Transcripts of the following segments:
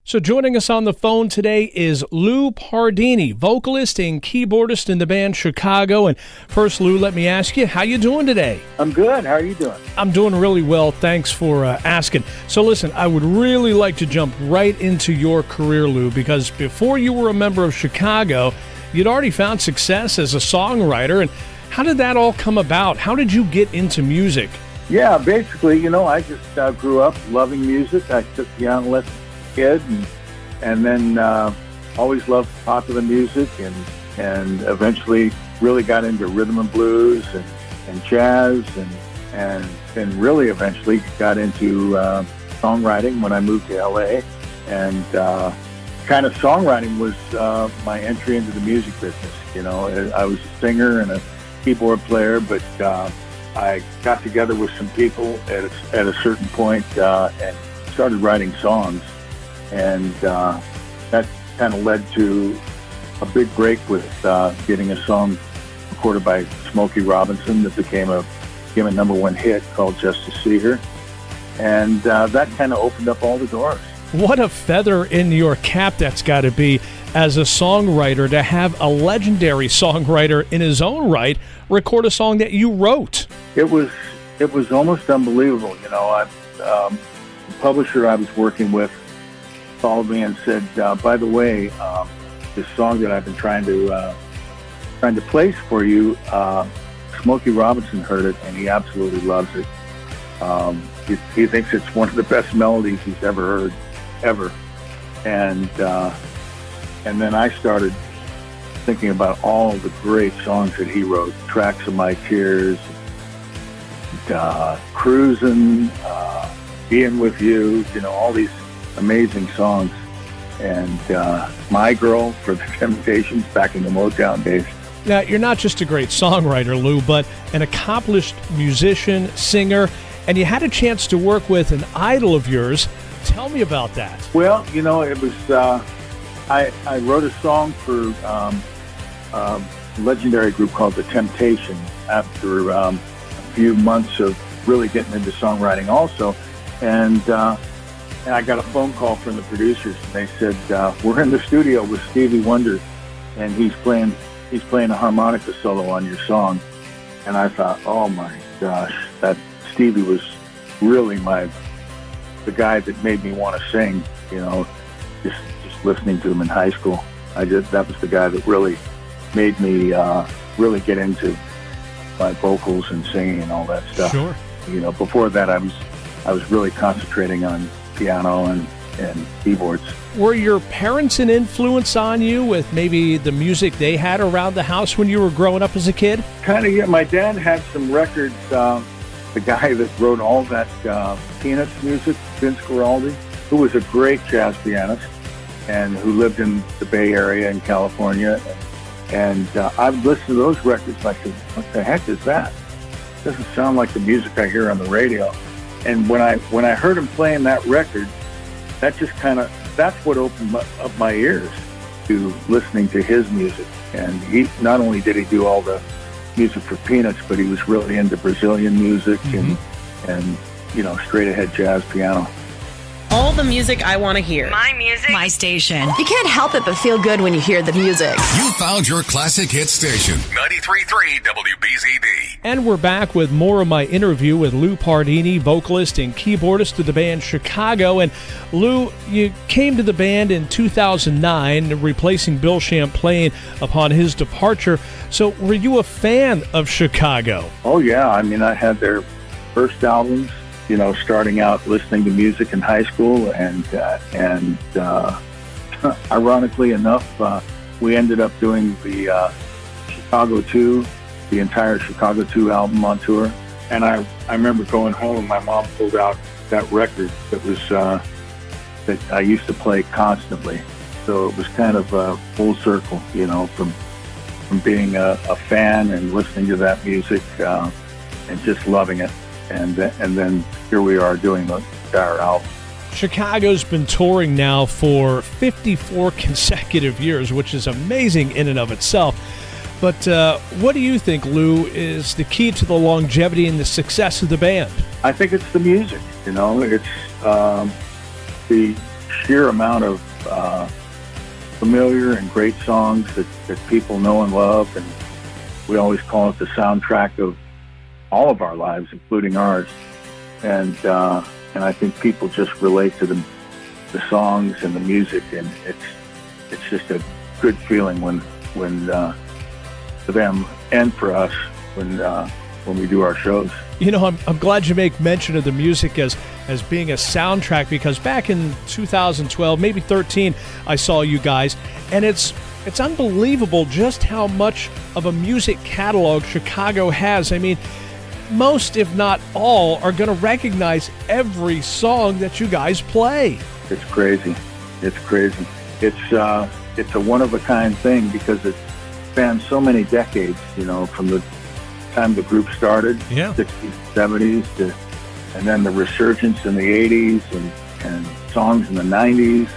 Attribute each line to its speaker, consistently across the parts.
Speaker 1: So joining us on the phone today is Lou Pardini, vocalist and keyboardist in the band Chicago. And first, Lou, let me ask you, how you doing today?
Speaker 2: I'm good. How are you doing?
Speaker 1: I'm doing really well. Thanks for asking. So listen, I would really like to jump right into your career, Lou, because before you were a member of Chicago, you'd already found success as a songwriter. And how did that all come about? How did you get into music?
Speaker 2: Yeah, basically, I just grew up loving music. I took piano lessons as a kid and then always loved popular music and eventually really got into rhythm and blues and jazz and then really eventually got into songwriting when I moved to LA. And kind of songwriting was my entry into the music business. I was a singer and a keyboard player, but I got together with some people at a certain point and started writing songs, and that kind of led to a big break with getting a song recorded by Smokey Robinson that became a number one hit called Just to See Her, and that kind of opened up all the doors.
Speaker 1: What a feather in your cap that's got to be as a songwriter to have a legendary songwriter in his own right record a song that you wrote.
Speaker 2: It was almost unbelievable. The publisher I was working with called me and said, by the way, this song that I've been trying to place for you, Smokey Robinson heard it and he absolutely loves it. He thinks it's one of the best melodies he's ever heard, ever. And then I started thinking about all the great songs that he wrote, Tracks of My Tears, Cruisin', Being With You, all these amazing songs. And My Girl for the Temptations back in the Motown days.
Speaker 1: Now, you're not just a great songwriter, Lou, but an accomplished musician, singer, and you had a chance to work with an idol of yours. Tell me about that.
Speaker 2: Well, it was, I wrote a song for a legendary group called The Temptations after a few months of really getting into songwriting also. And I got a phone call from the producers, and they said, we're in the studio with Stevie Wonder, and he's playing a harmonica solo on your song. And I thought, oh my gosh, that Stevie was really the guy that made me want to sing, just listening to him in high school. That was the guy that really made me really get into my vocals and singing and all that stuff.
Speaker 1: Sure.
Speaker 2: Before that I was really concentrating on piano and keyboards.
Speaker 1: Were your parents an influence on you with maybe the music they had around the house when you were growing up as a kid?
Speaker 2: Kind of, yeah. My dad had some records. The guy that wrote all that Peanuts music, Vince Guaraldi, who was a great jazz pianist and who lived in the Bay Area in California. And I would listen to those records and I said, what the heck is that? It doesn't sound like the music I hear on the radio. And when I heard him playing that record, that's what opened up my ears to listening to his music. And he not only did he do all the music for Peanuts, but he was really into Brazilian music and straight ahead jazz piano.
Speaker 3: All the music I want to hear.
Speaker 4: My music.
Speaker 5: My station.
Speaker 4: You can't help it but feel good when you hear the music.
Speaker 6: You found your classic hit station. 93.3 WBZD.
Speaker 1: And we're back with more of my interview with Lou Pardini, vocalist and keyboardist of the band Chicago. And Lou, you came to the band in 2009, replacing Bill Champlain upon his departure. So were you a fan of Chicago?
Speaker 2: Oh, yeah. I mean, I had their first albums, starting out listening to music in high school, and ironically enough, we ended up doing the Chicago 2, the entire Chicago 2 album on tour. And I remember going home and my mom pulled out that record that was that I used to play constantly. So it was kind of full circle, from being a fan and listening to that music and just loving it. And then here we are doing the entire album.
Speaker 1: Chicago's been touring now for 54 consecutive years, which is amazing in and of itself. But what do you think, Lou, is the key to the longevity and the success of the band?
Speaker 2: I think it's the music. It's the sheer amount of familiar and great songs that people know and love, and we always call it the soundtrack of all of our lives, including ours. And I think people just relate to the songs and the music, and it's just a good feeling when for them and for us when we do our shows.
Speaker 1: You know, I'm glad you make mention of the music as being a soundtrack, because back in 2012, maybe 13, I saw you guys, and it's unbelievable just how much of a music catalog Chicago has. I mean, most, if not all, are going to recognize every song that you guys play.
Speaker 2: It's crazy. It's crazy. It's a one-of-a-kind thing because it spans so many decades, you know, from the time the group started, 60s, 70s, and then the resurgence in the 80s and songs in the 90s,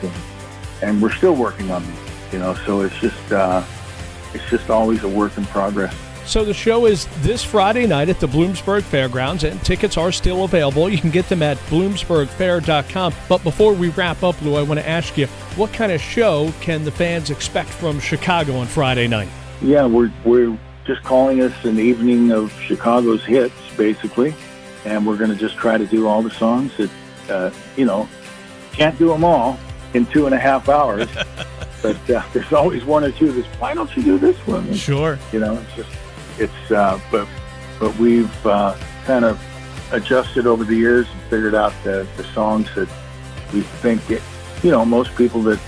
Speaker 2: and we're still working on them, you know, so it's just always a work in progress.
Speaker 1: So the show is this Friday night at the Bloomsburg Fairgrounds, and tickets are still available. You can get them at bloomsburgfair.com. But before we wrap up, Lou, I want to ask you, what kind of show can the fans expect from Chicago on Friday night?
Speaker 2: Yeah, we're just calling us an evening of Chicago's hits, basically, and we're going to just try to do all the songs that, you know, can't do them all in 2.5 hours, but there's always one or two that's, why don't you do this one? And,
Speaker 1: sure.
Speaker 2: You know, but we've kind of adjusted over the years and figured out the songs that we think, you know, most people that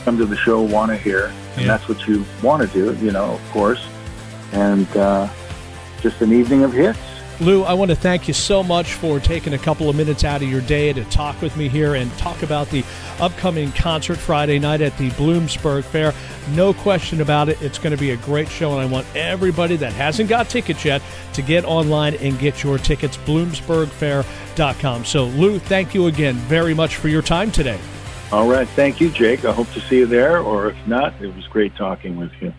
Speaker 2: come to the show want to hear. And that's what you want to do, you know, of course. And just an evening of hits.
Speaker 1: Lou, I want to thank you so much for taking a couple of minutes out of your day to talk with me here and talk about the upcoming concert Friday night at the Bloomsburg Fair. No question about it, it's going to be a great show, and I want everybody that hasn't got tickets yet to get online and get your tickets, bloomsburgfair.com. So, Lou, thank you again very much for your time today.
Speaker 2: All right. Thank you, Jake. I hope to see you there, or if not, it was great talking with you.